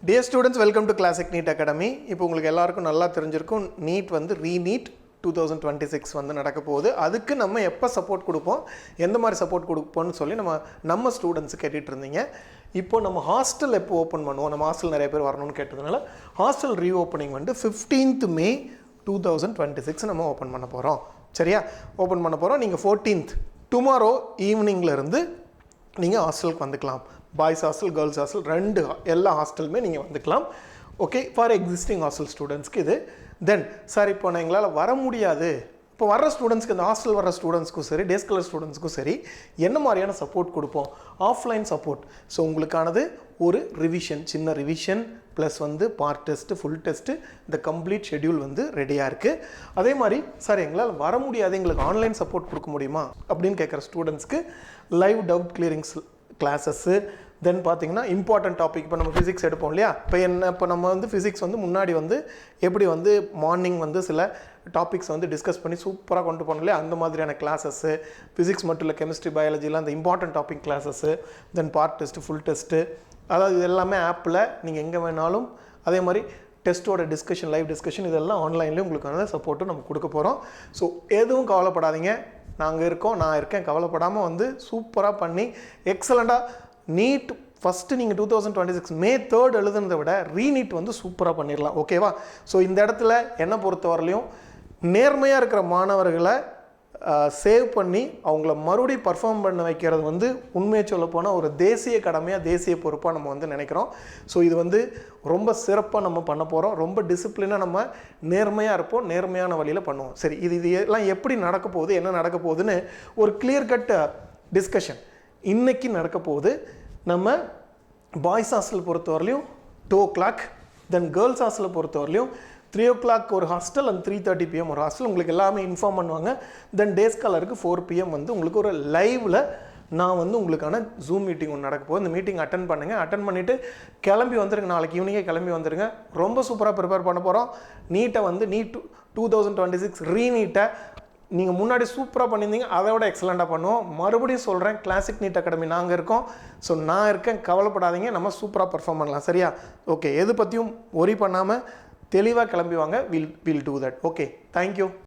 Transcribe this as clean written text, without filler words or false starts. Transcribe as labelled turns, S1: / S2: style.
S1: Dear students, welcome to Classic NEET Academy. இப்போ உங்களுக்கு எல்லாருக்கும் நல்லா தெரிஞ்சிருக்கும் நீட் வந்து ரீநீட் 2026 வந்து நடக்க போகுது. அதுக்கு நம்ம எப்போ சப்போர்ட் கொடுப்போம், எந்த மாதிரி சப்போர்ட் கொடுப்போம்னு சொல்லி நம்ம ஸ்டூடெண்ட்ஸ் கேட்டுட்டு இருந்தீங்க. இப்போ நம்ம ஹாஸ்டல் எப்போ ஓப்பன் பண்ணுவோம், நம்ம ஹாஸ்டல் நிறைய பேர் வரணும்னு கேட்டதுனால ஹாஸ்டல் ரீஓப்பனிங் வந்து 15th May 2026 நம்ம ஓப்பன் பண்ண போகிறோம். சரியா, ஓப்பன் பண்ண போகிறோம். நீங்கள் 14th டுமாரோ ஈவினிங்லேருந்து நீங்கள் ஹாஸ்டலுக்கு வந்துக்கலாம். பாய்ஸ் ஹாஸ்டல், கேர்ள்ஸ் ஹாஸ்டல் ரெண்டு எல்லா ஹாஸ்டலுமே நீங்கள் வந்துக்கலாம். ஓகே, ஃபார் எக்ஸிஸ்டிங் ஹாஸ்டல் ஸ்டூடெண்ட்ஸ்க்கு இது. தென் சார் இப்போ நான் எங்களால் வர முடியாது, இப்போ வர்ற ஸ்டூடெண்ட்ஸ்க்கு, இந்த ஹாஸ்டல் வர ஸ்டூடெண்ட்ஸ்க்கும் சரி, டே ஸ்காலர் ஸ்டூடெண்ட்ஸ்க்கும் சரி, என்ன மாதிரியான சப்போர்ட் கொடுப்போம்? Offline support. ஸோ உங்களுக்கானது ஒரு ரிவிஷன், சின்ன ரிவிஷன் ப்ளஸ் வந்து பார்ட் டெஸ்ட்டு, ஃபுல் டெஸ்ட்டு, இந்த கம்ப்ளீட் ஷெட்யூல் வந்து ரெடியாக இருக்குது. அதே மாதிரி சார் எங்களால் வர முடியாது, எங்களுக்கு ஆன்லைன் சப்போர்ட் கொடுக்க முடியுமா அப்படின்னு கேட்குற ஸ்டூடெண்ட்ஸ்க்கு லைவ் டவுட் கிளியரிங்ஸ் கிளாஸஸ்ஸு. தென் பார்த்தீங்கன்னா இம்பார்ட்டன்ட் டாபிக், இப்போ நம்ம ஃபிசிக்ஸ் எடுப்போம் இல்லையா, இப்போ நம்ம வந்து ஃபிசிக்ஸ் வந்து முன்னாடி வந்து எப்படி வந்து மார்னிங் வந்து சில டாபிக்ஸ் வந்து டிஸ்கஸ் பண்ணி சூப்பராக கொண்டு போனோம் இல்லையா, அந்த மாதிரியான கிளாஸஸ்ஸு. ஃபிசிக்ஸ் மட்டும் இல்லை, கெமிஸ்ட்ரி, பயாலஜிலாம் அந்த இம்பார்ட்டன்ட் டாபிக் கிளாஸஸ்ஸு. தென் பார்ட் டெஸ்ட்டு, ஃபுல் டெஸ்ட்டு, அதாவது இது எல்லாமே ஆப்பில் நீங்கள் எங்கே வேணாலும், அதே மாதிரி டெஸ்ட்டோட டிஸ்கஷன், லைவ் டிஸ்கஷன், இதெல்லாம் ஆன்லைன்லேயும் உங்களுக்கான சப்போர்ட்டும் நம்ம கொடுக்க போகிறோம். ஸோ எதுவும் கவலைப்படாதீங்க, நாங்கள் இருக்கோம், நான் இருக்கேன், கவலைப்படாமல் வந்து சூப்பராக பண்ணி எக்ஸலண்ட்டாக நீட் ஃபஸ்ட்டு நீங்கள் 2026 May 3rd எழுதுனதை விட ரீநீட் வந்து சூப்பராக பண்ணிடலாம். ஓகேவா? ஸோ இந்த இடத்துல என்னை பொறுத்தவரையிலையும் நேர்மையாக இருக்கிற மாணவர்களை சேவ் பண்ணி அவங்கள மறுபடியும் பர்ஃபார்ம் பண்ண வைக்கிறது வந்து உண்மையை சொல்ல போனால் ஒரு தேசிய கடமையாக, தேசிய பொறுப்பாக நம்ம வந்து நினைக்கிறோம். ஸோ இது வந்து ரொம்ப சிறப்பாக நம்ம பண்ண போகிறோம். ரொம்ப டிசிப்ளினாக நம்ம நேர்மையாக இருப்போம், நேர்மையான வழியில் பண்ணுவோம். சரி, இது எல்லாம் எப்படி நடக்க போகுது, என்ன நடக்க போகுதுன்னு ஒரு கிளியர் கட் டிஸ்கஷன் இன்றைக்கி நடக்க போகுது. நம்ம பாய்ஸ் ஹாஸ்டல் பொறுத்தவரையிலையும் 2 o'clock, தென் கேர்ள்ஸ் ஹாஸ்டலை பொறுத்தவரையிலையும் 3 o'clock ஒரு ஹாஸ்டல் அண்ட் 3:30 PM ஒரு ஹாஸ்டல். உங்களுக்கு எல்லாமே இன்ஃபார்ம் பண்ணுவாங்க. தென் டே ஸ்காலருக்கு 4 PM வந்து உங்களுக்கு ஒரு லைவில் நான் வந்து உங்களுக்கான ஜூம் மீட்டிங் ஒன்று நடக்க போகுது. இந்த மீட்டிங் அட்டன் பண்ணுங்கள். அட்டன் பண்ணிவிட்டு கிளம்பி வந்துருங்க, நாளைக்கு ஈவினிங்கே கிளம்பி வந்துருங்க. ரொம்ப சூப்பராக ப்ரிப்பேர் பண்ண போகிறோம். நீட்டை வந்து நீட் 2026 ரீநீட்டை நீங்கள் முன்னாடி சூப்பராக பண்ணியிருந்தீங்க, அதை விட எக்ஸலண்ட்டாக பண்ணுவோம். மறுபடியும் சொல்கிறேன், கிளாசிக் நீட் அகாடமி நாங்கள் இருக்கோம். ஸோ நான் இருக்கேன், கவலைப்படாதீங்க, நம்ம சூப்பராக பர்ஃபார்ம் பண்ணலாம். சரியா? ஓகே, எது பற்றியும் ஒரி பண்ணாமல் தெளிவாக கிளம்பி வாங்க. Will do that. Okay, thank you.